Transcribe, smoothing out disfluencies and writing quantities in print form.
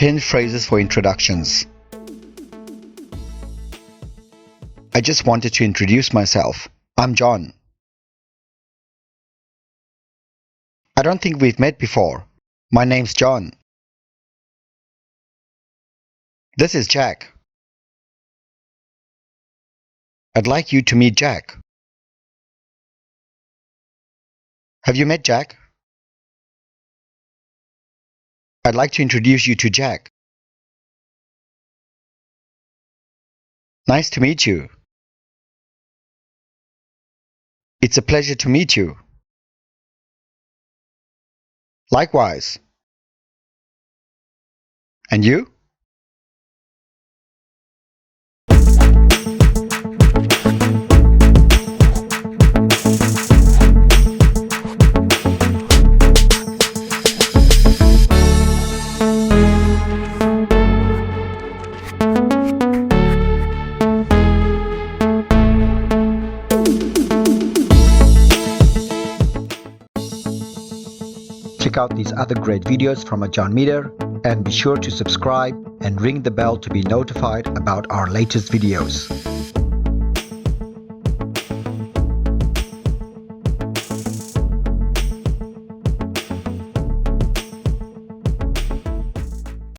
10 phrases for introductions. I just wanted to introduce myself. I'm John. I don't think we've met before. My name's John. This is Jack. I'd like you to meet Jack. Have you met Jack? I'd like to introduce you to Jack. Nice to meet you. It's a pleasure to meet you. Likewise. And you? Check out these other great videos from Ajarn Mieder and be sure to subscribe and ring the bell to be notified about our latest videos.